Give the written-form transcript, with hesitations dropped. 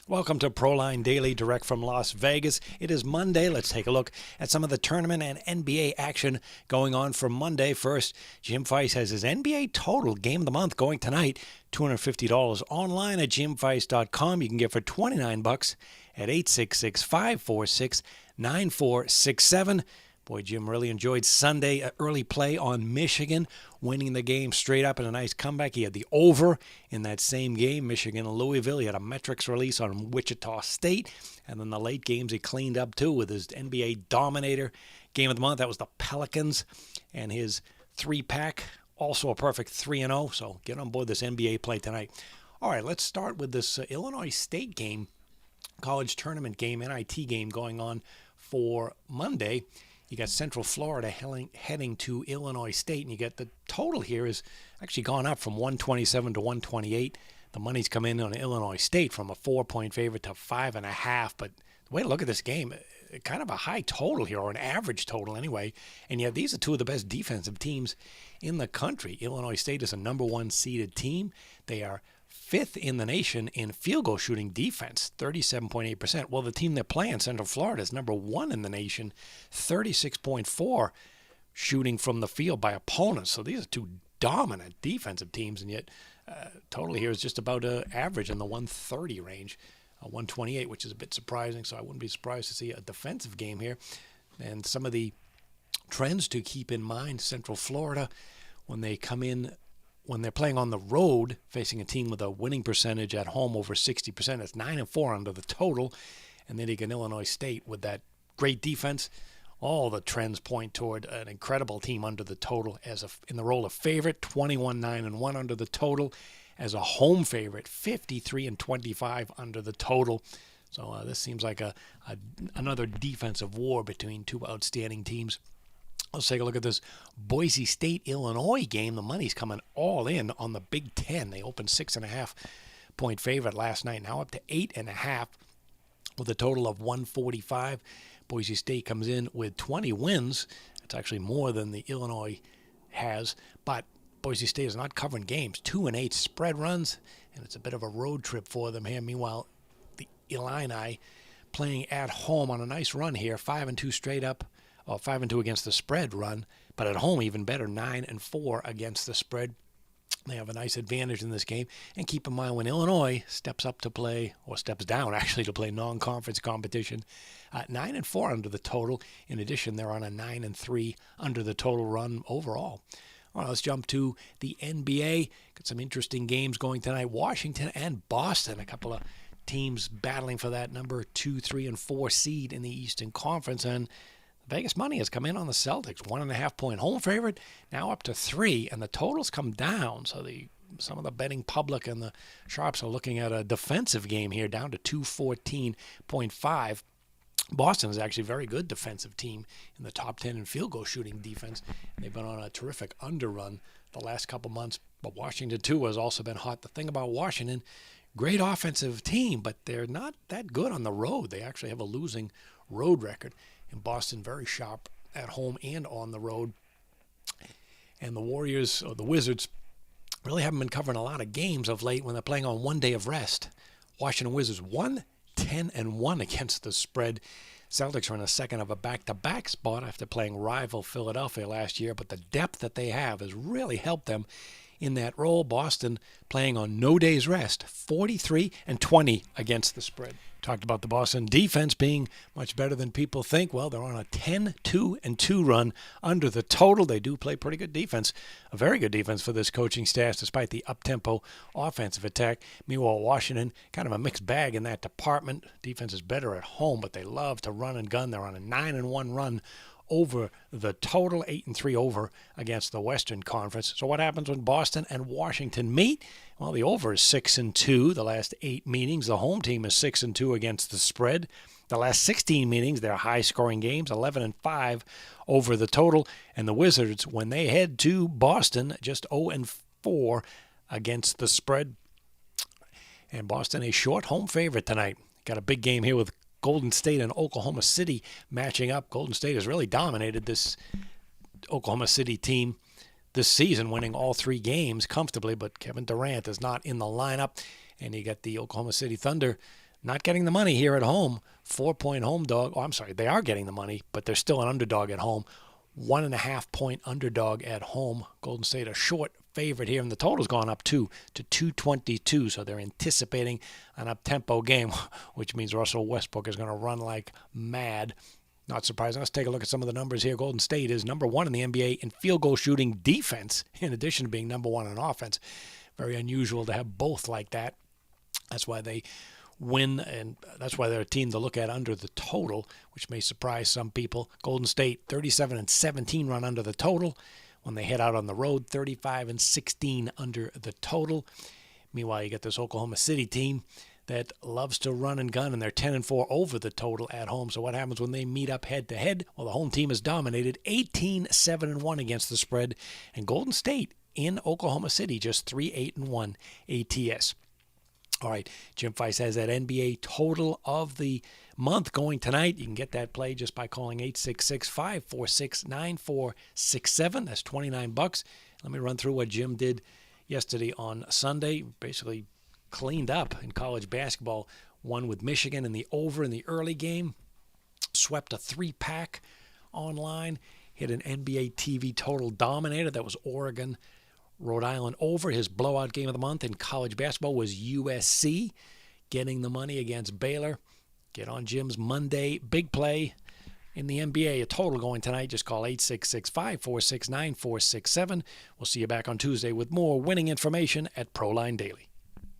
Welcome to Proline Daily, direct from Las Vegas. It is Monday. Let's take a look at some of the tournament and NBA action going on for Monday. First, Jim Feist has his NBA total game of the month going tonight, $250 online at jimfeist.com. You can get for $29 at 866-546-9467. Boy, Jim really enjoyed Sunday early play on Michigan, winning the game straight up in a nice comeback. He had the over in that same game, Michigan and Louisville. He had a metrics release on Wichita State. And then the late games he cleaned up, too, with his NBA Dominator game of the month. That was the Pelicans and his three-pack, also a perfect 3-0. So get on board this NBA play tonight. All right, let's start with this Illinois State game, college tournament game, NIT game going on for Monday. You got Central Florida heading to Illinois State, and you get the total here is actually gone up from 127 to 128. The money's come in on Illinois State from a 4-point favorite to 5.5. But the way to look at this game, kind of a high total here, or an average total anyway. And yet these are two of the best defensive teams in the country. Illinois State is a number one seeded team. They are fifth in the nation in field goal shooting defense, 37.8%. Well, the team they're playing, Central Florida, is number one in the nation, 36.4% shooting from the field by opponents. So these are two dominant defensive teams, and yet total here is just about average in the 130 range, 128, which is a bit surprising. So I wouldn't be surprised to see a defensive game here. And some of the trends to keep in mind, Central Florida, when they come in, when they're playing on the road, facing a team with a winning percentage at home over 60%, it's 9-4 under the total. And then you get Illinois State with that great defense. All the trends point toward an incredible team under the total in the role of favorite, 21-9-1 under the total. As a home favorite, 53-25 under the total. So this seems like another defensive war between two outstanding teams. Let's take a look at this Boise State-Illinois game. The money's coming all in on the Big Ten. They opened 6.5-point favorite last night, now up to 8.5 with a total of 145. Boise State comes in with 20 wins. That's actually more than the Illinois has, but Boise State is not covering games. 2-8 spread runs, and it's a bit of a road trip for them here. Meanwhile, the Illini playing at home on a nice run here, 5-2 straight up. 5-2 against the spread run, but at home even better, 9-4 against the spread. They have a nice advantage in this game. And keep in mind, when Illinois steps up to play, or steps down actually to play non-conference competition, 9-4 under the total. In addition, they're on a 9-3 under the total run overall. All right, let's jump to the NBA. Got some interesting games going tonight. Washington and Boston, a couple of teams battling for that number 2, 3, and 4 seed in the Eastern Conference. And Vegas money has come in on the Celtics, 1.5-point home favorite, now up to 3, and the totals come down. So some of the betting public and the sharps are looking at a defensive game here, down to 214.5. Boston is actually a very good defensive team in the top 10 in field goal shooting defense. They've been on a terrific underrun the last couple months, but Washington too has also been hot. The thing about Washington, great offensive team, but they're not that good on the road. They actually have a losing road record. In Boston, very sharp at home and on the road. And the Warriors, or the Wizards, really haven't been covering a lot of games of late when they're playing on one day of rest. Washington Wizards 1-10-1 against the spread. Celtics are in a second of a back-to-back spot after playing rival Philadelphia last year, but the depth that they have has really helped them in that role. Boston playing on no day's rest, 43-20 against the spread. Talked about the Boston defense being much better than people think. Well, they're on a 10-2-2 run under the total. They do play pretty good defense, a very good defense for this coaching staff, despite the up-tempo offensive attack. Meanwhile, Washington, kind of a mixed bag in that department. Defense is better at home, but they love to run and gun. They're on a 9-1 run over the total, 8-3 over against the Western Conference. So what happens when Boston and Washington meet? Well, the over is 6-2 the last 8 meetings. The home team is 6-2 against the spread. The last 16 meetings, they're high-scoring games, 11-5 over the total. And the Wizards, when they head to Boston, just 0-4 against the spread. And Boston, a short home favorite tonight. Got a big game here with Golden State and Oklahoma City matching up. Golden State has really dominated this Oklahoma City team this season, winning all 3 games comfortably, but Kevin Durant is not in the lineup. And you got the Oklahoma City Thunder not getting the money here at home. 4-point home dog. Oh, I'm sorry, they are getting the money, but they're still an underdog at home. 1.5-point underdog at home. Golden State a short favorite here, and the total's gone up to 222, so they're anticipating an up-tempo game, which means Russell Westbrook is going to run like mad. Not surprising. Let's take a look at some of the numbers here. Golden State is number 1 in the NBA in field goal shooting defense, in addition to being number 1 in offense. Very unusual to have both like that. That's why they win, and that's why they're a team to look at under the total, which may surprise some people. Golden State, 37-17 run under the total. When they head out on the road, 35-16 under the total. Meanwhile, you get this Oklahoma City team that loves to run and gun, and they're 10-4 over the total at home. So what happens when they meet up head-to-head? Well, the home team is dominated, 18-7-1 against the spread, and Golden State in Oklahoma City just 3-8-1 ATS. All right, Jim Feist has that NBA total of the month going tonight. You can get that play just by calling 866-546-9467. That's $29. Let me run through what Jim did yesterday on Sunday. Basically cleaned up in college basketball. Won with Michigan in the over in the early game. Swept a 3-pack online. Hit an NBA TV total dominator. That was Oregon Rhode Island over. His blowout game of the month in college basketball was USC, getting the money against Baylor. Get on Jim's Monday big play in the NBA. A total going tonight. Just call 866-546-9467. We'll see you back on Tuesday with more winning information at Proline Daily.